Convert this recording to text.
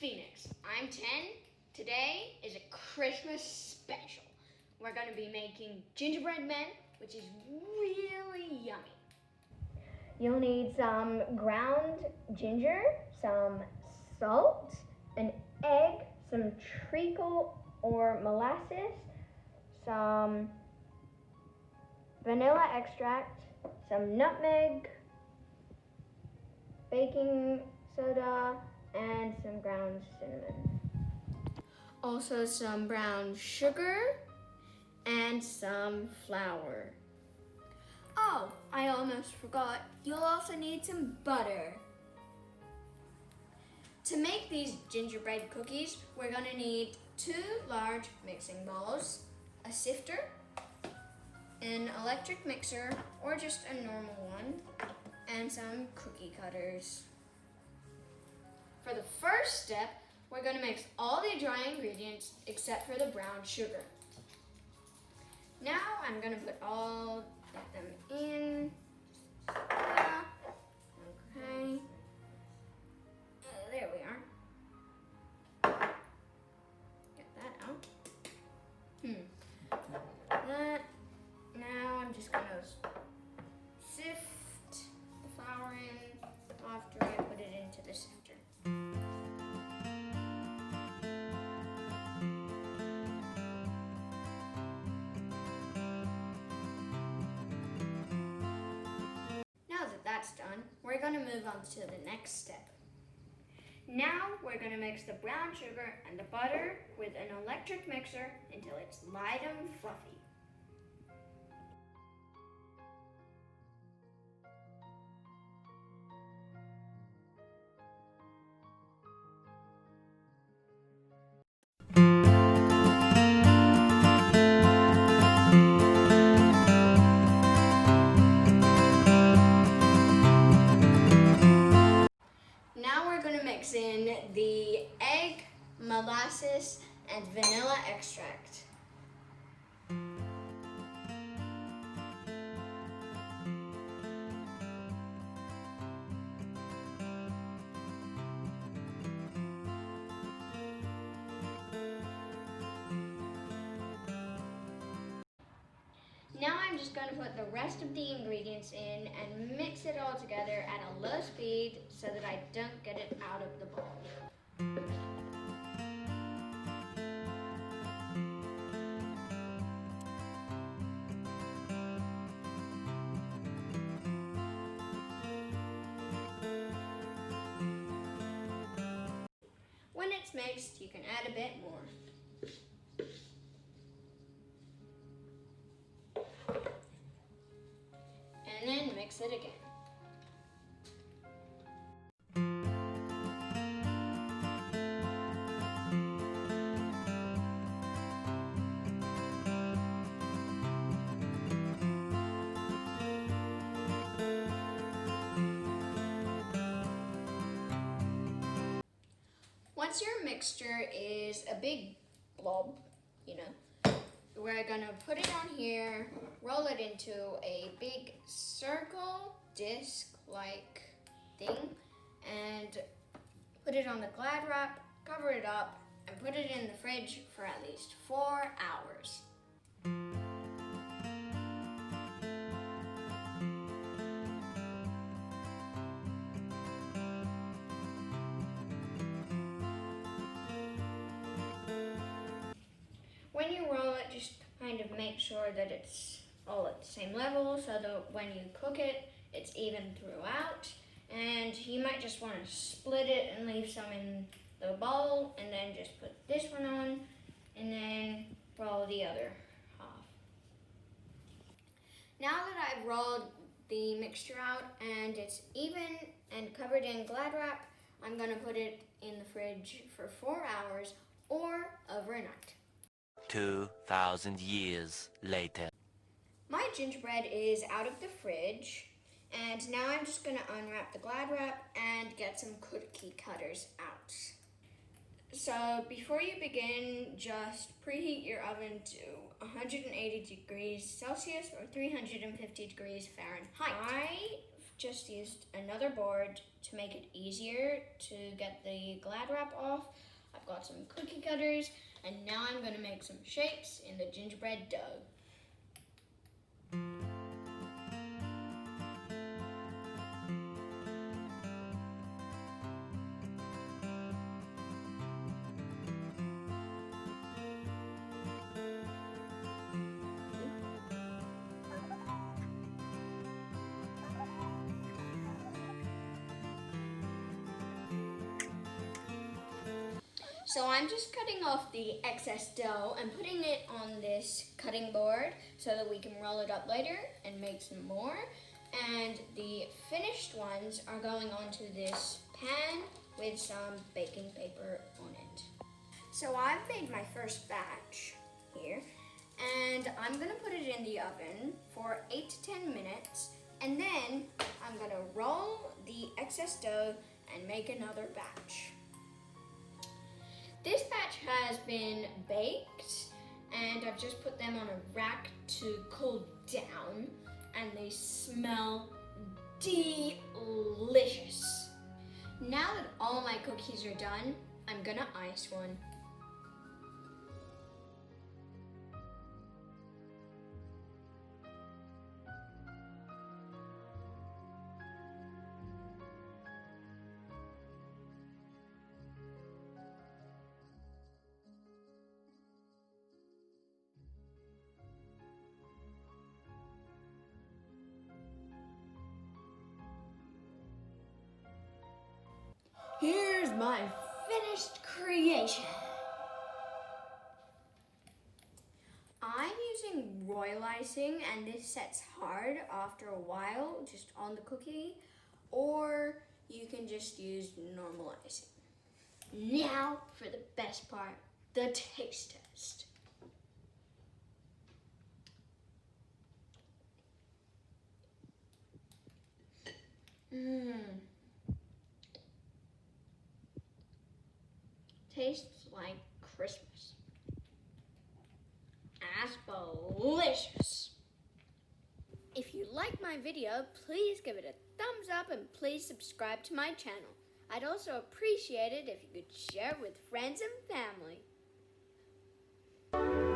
Phoenix. I'm 10. Today is a Christmas special. We're going to be making gingerbread men, which is really yummy. You'll need some ground ginger, some salt, an egg, some treacle or molasses, some vanilla extract, some nutmeg, baking soda, and some ground cinnamon. Also some brown sugar and some flour. Oh, I almost forgot. You'll also need some butter. To make these gingerbread cookies, we're going to need 2 large mixing bowls, a sifter, an electric mixer, or just a normal one, and some cookie cutters. For the first step, we're going to mix all the dry ingredients except for the brown sugar. Now I'm going to put all of them in. Okay. There we are. Get that out. That. Now I'm just going to sift the flour in after I put it into the sifter. That's done, we're going to move on to the next step. Now we're going to mix the brown sugar and the butter with an electric mixer until it's light and fluffy. Mix in the egg, molasses, and vanilla extract. Now I'm just going to put the rest of the ingredients in and mix it all together at a low speed so that I don't get it out of the bowl. When it's mixed, you can add a bit more. And then mix it again. Once your mixture is a big blob, we're gonna put it on here, roll it into a big circle, disc-like thing, and put it on the Glad wrap, cover it up, and put it in the fridge for at least 4 hours. When you roll it, just kind of make sure that it's all at the same level so that when you cook it, it's even throughout. And you might just want to split it and leave some in the bowl and then just put this one on and then roll the other half. Now that I've rolled the mixture out and it's even and covered in Glad wrap, I'm going to put it in the fridge for 4 hours or overnight. 2,000 years later. My gingerbread is out of the fridge, and now I'm just going to unwrap the Glad wrap and get some cookie cutters out. So before you begin, just preheat your oven to 180 degrees Celsius or 350 degrees Fahrenheit. I've just used another board to make it easier to get the Glad wrap off. I've got some cookie cutters, and now I'm going to make some shapes in the gingerbread dough. So I'm just cutting off the excess dough and putting it on this cutting board so that we can roll it up later and make some more. And the finished ones are going onto this pan with some baking paper on it. So I've made my first batch here, and I'm gonna put it in the oven for 8 to 10 minutes, and then I'm gonna roll the excess dough and make another batch. This batch has been baked, and I've just put them on a rack to cool down, and they smell delicious. Now that all my cookies are done, I'm gonna ice one. Here's my finished creation. I'm using royal icing, and this sets hard after a while just on the cookie, or you can just use normal icing. Now for the best part, the taste test. Tastes like Christmas. Aspergers. If you like my video, please give it a thumbs up and please subscribe to my channel. I'd also appreciate it if you could share it with friends and family.